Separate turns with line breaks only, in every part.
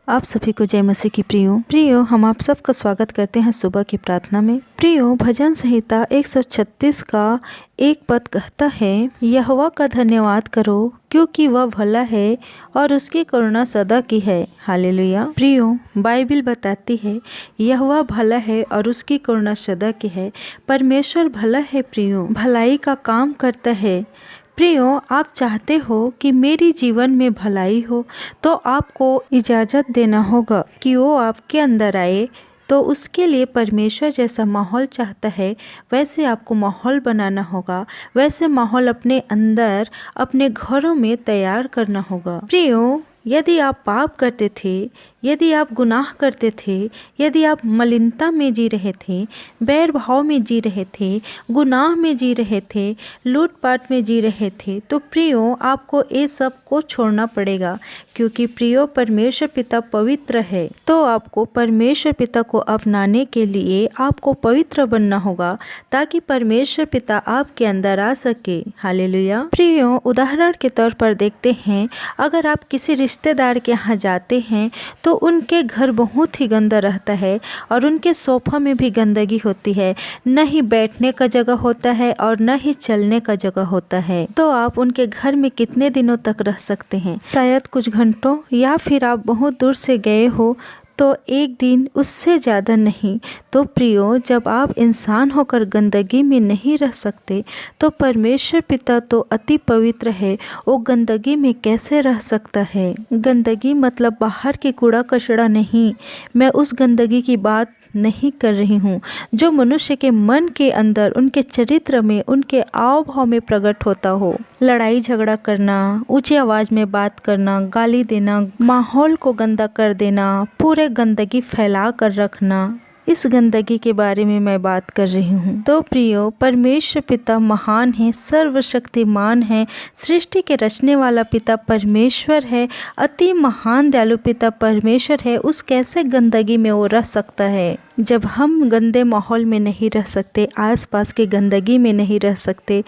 आप सभी को जय मसीह की प्रियो हम आप सबका स्वागत करते हैं सुबह की प्रार्थना में। प्रियो, भजन संहिता 136 का एक पद कहता है, यहोवा का धन्यवाद करो क्योंकि वह भला है और उसकी करुणा सदा की है। हालेलुया। प्रियो, बाइबल बताती है यहोवा भला है और उसकी करुणा सदा की है। परमेश्वर भला है प्रियो, भलाई का काम करता है। प्रियो, आप चाहते हो कि मेरी जीवन में भलाई हो तो आपको इजाज़त देना होगा कि वो आपके अंदर आए। तो उसके लिए परमेश्वर जैसा माहौल चाहता है वैसे आपको माहौल बनाना होगा, वैसे माहौल अपने अंदर अपने घरों में तैयार करना होगा। प्रियो, यदि आप पाप करते थे, यदि आप गुनाह करते थे, यदि आप मलिनता में जी रहे थे, बैर भाव में जी रहे थे, गुनाह में जी रहे थे, लूटपाट में जी रहे थे, तो प्रियो आपको ये सब को छोड़ना पड़ेगा। क्योंकि प्रियो परमेश्वर पिता पवित्र है, तो आपको परमेश्वर पिता को अपनाने के लिए आपको पवित्र बनना होगा ताकि परमेश्वर पिता आपके अंदर आ सके। हालेलुया। प्रियो, उदाहरण के तौर पर देखते हैं, अगर आप किसी रिश्तेदार के यहाँ जाते हैं तो उनके घर बहुत ही गंदा रहता है और उनके सोफा में भी गंदगी होती है, न ही बैठने का जगह होता है और न ही चलने का जगह होता है। तो आप उनके घर में कितने दिनों तक रह सकते हैं? शायद कुछ घंटों, या फिर आप बहुत दूर से गए हो तो एक दिन, उससे ज़्यादा नहीं। तो प्रियो, जब आप इंसान होकर गंदगी में नहीं रह सकते तो परमेश्वर पिता तो अति पवित्र है, वो गंदगी में कैसे रह सकता है? गंदगी मतलब बाहर की कूड़ा कचरा नहीं, मैं उस गंदगी की बात नहीं कर रही हूँ जो मनुष्य के मन के अंदर, उनके चरित्र में, उनके आव भाव में प्रकट होता हो। लड़ाई झगड़ा करना, ऊंची आवाज़ में बात करना, गाली देना, माहौल को गंदा कर देना, पूरे गंदगी फैला कर रखना, इस गंदगी के बारे में मैं बात कर रही हूँ। तो प्रियो, परमेश्वर पिता महान है, सर्वशक्तिमान है, सृष्टि के रचने वाला पिता परमेश्वर है, अति महान दयालु पिता परमेश्वर है। उस कैसे गंदगी में वो रह सकता है? जब हम गंदे माहौल में नहीं रह सकते, आसपास की गंदगी में नहीं रह सकते,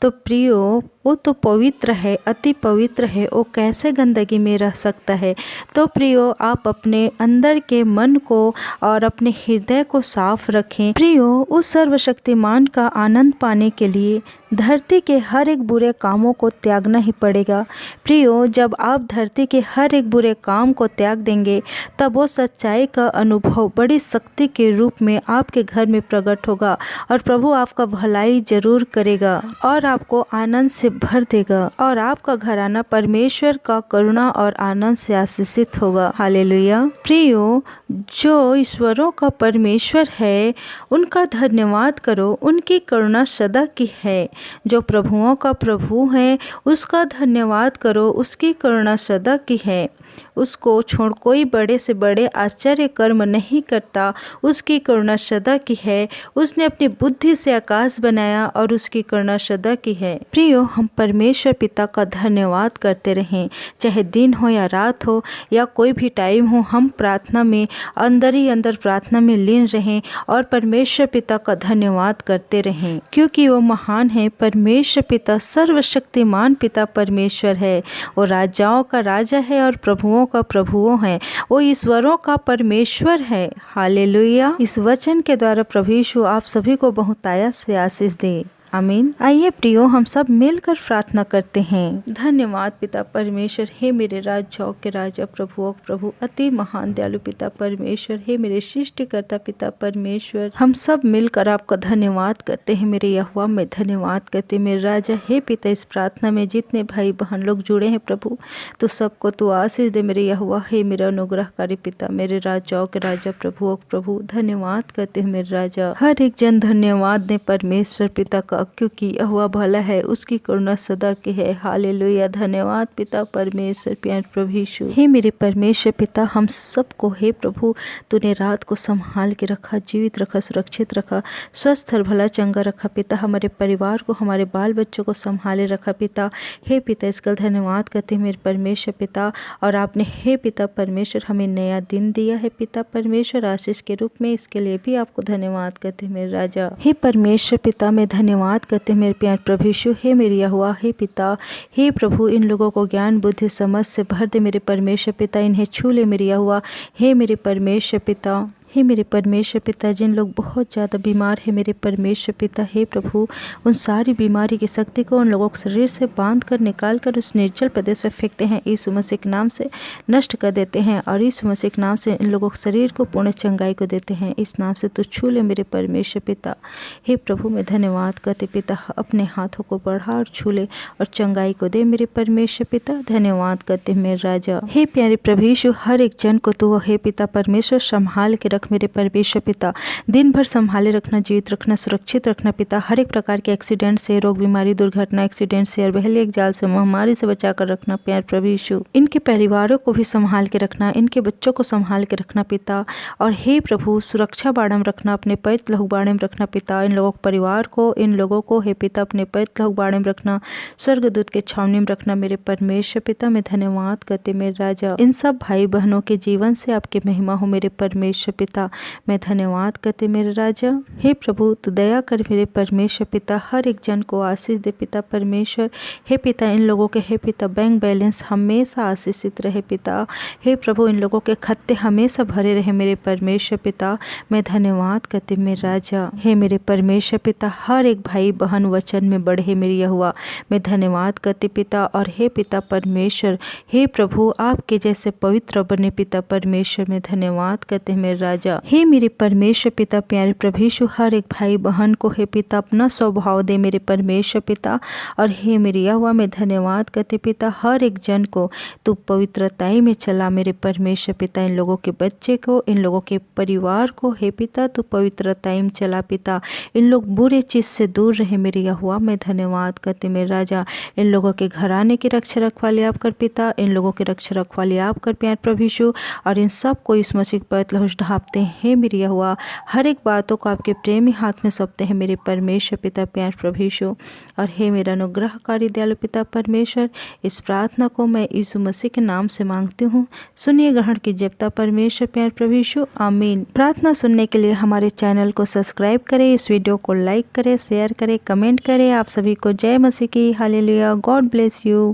तो प्रियो वो तो पवित्र है, अति पवित्र है, वो कैसे गंदगी में रह सकता है? तो प्रियो, आप अपने अंदर के मन को और अपने हृदय को साफ रखें। प्रियो, उस सर्वशक्तिमान का आनंद पाने के लिए धरती के हर एक बुरे कामों को त्यागना ही पड़ेगा। प्रियो, जब आप धरती के हर एक बुरे काम को त्याग देंगे तब वो सच्चाई का अनुभव बड़ी शक्ति के रूप में आपके घर में प्रकट होगा और प्रभु आपका भलाई जरूर करेगा और आपको आनंद से भर देगा और आपका घराना परमेश्वर का करुणा और आनंद से आशीषित होगा। हालेलुया। प्रियो, जो ईश्वरों का परमेश्वर है उनका धन्यवाद करो, उनकी करुणा सदा की है। जो प्रभुओं का प्रभु है उसका धन्यवाद करो, उसकी करुणा सदा की है। उसको छोड़ कोई बड़े से बड़े आश्चर्य कर्म नहीं करता, उसकी करुणा सदा की है। उसने अपनी बुद्धि से आकाश बनाया और उसकी करुणा सदा की है। प्रियो, हम परमेश्वर पिता का धन्यवाद करते रहें, चाहे दिन हो या रात हो या कोई भी टाइम हो। हम प्रार्थना में अंदर ही अंदर प्रार्थना में लीन रहें और परमेश्वर पिता का धन्यवाद करते रहें, क्योंकि वो महान है। परमेश्वर पिता सर्वशक्तिमान पिता परमेश्वर है, वो राजाओं का राजा है और प्रभुओं का प्रभुओं है, वो ईश्वरों का परमेश्वर है। हालेलुया। इस वचन के द्वारा प्रभु यीशु आप सभी को बहुतायत से आशीष दे। आमीन। आइए प्रियो, हम सब मिलकर प्रार्थना करते हैं। धन्यवाद पिता परमेश्वर, हे मेरे राजाओं के राजा, प्रभुओं प्रभु, अति महान दयालु पिता परमेश्वर, हे मेरे सृष्टिकर्ता पिता परमेश्वर, हम सब मिलकर आपका धन्यवाद करते हैं। मेरे यहोवा में धन्यवाद करते हैं मेरे राजा। हे पिता, इस प्रार्थना में जितने भाई बहन लोग जुड़े हैं प्रभु, तो सबको तू आशीष दे मेरे यहोवा। हे मेरा अनुग्रहकारी पिता, मेरे राजाओं के राजा, प्रभुओं प्रभु, धन्यवाद करते हैं मेरे राजा। हर एक जन धन्यवाद दे परमेश्वर पिता का, क्योंकि यहोवा भला है, उसकी करुणा सदा की है। हालेलुया। धन्यवाद पिता परमेश्वर, प्यारे प्रभु यीशु। हे मेरे परमेश्वर पिता, हम सबको हे प्रभु तूने रात को संभाल के रखा, जीवित रखा, सुरक्षित रखा, स्वस्थ और भला चंगा रखा पिता। हमारे परिवार को, हमारे बाल बच्चों को संभाले रखा पिता। हे पिता, इसका धन्यवाद करते हैं मेरे परमेश्वर पिता। और आपने हे पिता परमेश्वर हमें नया दिन दिया है पिता परमेश्वर, आशीष के रूप में, इसके लिए भी आपको धन्यवाद करते हैं मेरे राजा। हे परमेश्वर पिता, मैं धन्यवाद धन्यवाद करते हैं मेरे प्यारे प्रभु यीशु। हे मेरे यहोवा, हे पिता, हे प्रभु, इन लोगों को ज्ञान बुद्धि समझ से भर दे मेरे परमेश्वर पिता। इन्हें छू ले मेरे यहोवा। हे मेरे परमेश्वर पिता, हे मेरे परमेश्वर पिता, जिन लोग बहुत ज़्यादा बीमार है मेरे परमेश्वर पिता, हे प्रभु, उन सारी बीमारी की शक्ति को उन लोगों के शरीर से बांध कर निकाल कर उस निर्जल प्रदेश में फेंकते हैं। यीशु मसीह के नाम से नष्ट कर देते हैं और यीशु मसीह के नाम से इन लोगों के शरीर को पूर्ण चंगाई को देते हैं। इस नाम से तू छू ले मेरे परमेश्वर पिता। हे प्रभु, मैं धन्यवाद करते पिता, अपने हाथों को बढ़ा और छू ले और चंगाई को दे मेरे परमेश्वर पिता। धन्यवाद करते मेरे राजा। हे प्यारे प्रभु यीशु, हर एक जन को तू हे पिता परमेश्वर संभाल के मेरे परमेश्वर पिता। दिन भर संभाले रखना, जीवित रखना, सुरक्षित रखना पिता। हर एक प्रकार के एक्सीडेंट से, रोग बीमारी दुर्घटना एक्सीडेंट से और बहले एक जाल से, महामारी से बचा कर रखना प्यारे प्रभु यीशु। इनके परिवारों को भी संभाल के रखना, इनके बच्चों को संभाल के रखना पिता। और हे प्रभु, सुरक्षा बाड़ा में रखना, अपने पैत लहू बाड़े में रखना पिता। इन लोगों के परिवार को, इन लोगों को हे पिता अपने पैत लहू बाड़े में रखना, स्वर्गदूत के छावनी में रखना मेरे परमेश्वर पिता। मैं धन्यवाद करते मेरे राजा। इन सब भाई बहनों के जीवन से आपकी महिमा हो मेरे परमेश्वर पिता। मैं धन्यवाद करते मेरे राजा। हे प्रभु, तू दया कर मेरे परमेश्वर पिता। हर एक जन को आशीष दे पिता परमेश्वर। हे पिता, इन लोगों के हे पिता बैंक बैलेंस हमेशा आशीषित रहे पिता। हे प्रभु, इन लोगों के खाते हमेशा भरे रहे मेरे परमेश्वर पिता। मैं धन्यवाद करते मेरे राजा। हे मेरे परमेश्वर पिता, हर एक भाई बहन वचन में बढ़े मेरी यहोवा। मैं धन्यवाद करते पिता। और हे पिता परमेश्वर, हे प्रभु, आपके जैसे पवित्र बने पिता परमेश्वर। मैं धन्यवाद करते मेरे राजा। हे मेरे परमेश्वर पिता, प्यारे प्रभु यीशु, हर एक भाई बहन को हे पिता अपना स्वभाव दे मेरे परमेश्वर पिता। और हे मेरे यहोवा, मैं धन्यवाद करते पिता, हर एक जन को तू पवित्रताई में चला मेरे परमेश्वर पिता। इन लोगों के बच्चे को, इन लोगों के परिवार को हे पिता तू पवित्रताई में चला पिता। इन लोग बुरे चीज से दूर रहे मेरे यहोवा। मैं धन्यवाद करते मेरे राजा। इन लोगों के घराने की रक्षा रखवाली आप कर पिता। इन लोगों के रक्षा रखवाली आप कर प्यारे प्रभु यीशु। और इन सब को इस मसीह पर लहूस ढापते हैं मेरी यहोवा। हर एक बातों को आपके प्रेमी हाथ में सौंपते हैं मेरे परमेश्वर पिता प्यारे प्रभु यीशु। और हे मेरा अनुग्रहकारी दयालु पिता परमेश्वर, इस प्रार्थना को मैं यीशु मसीह के नाम से मांगती हूँ। सुनिए ग्रहण की जपता परमेश्वर प्यारे प्रभु यीशु, आमीन। प्रार्थना सुनने के लिए हमारे चैनल को सब्सक्राइब करें, इस वीडियो को लाइक करें, शेयर करें, कमेंट करें। आप सभी को जय मसीह की। हालेलुया। God bless you.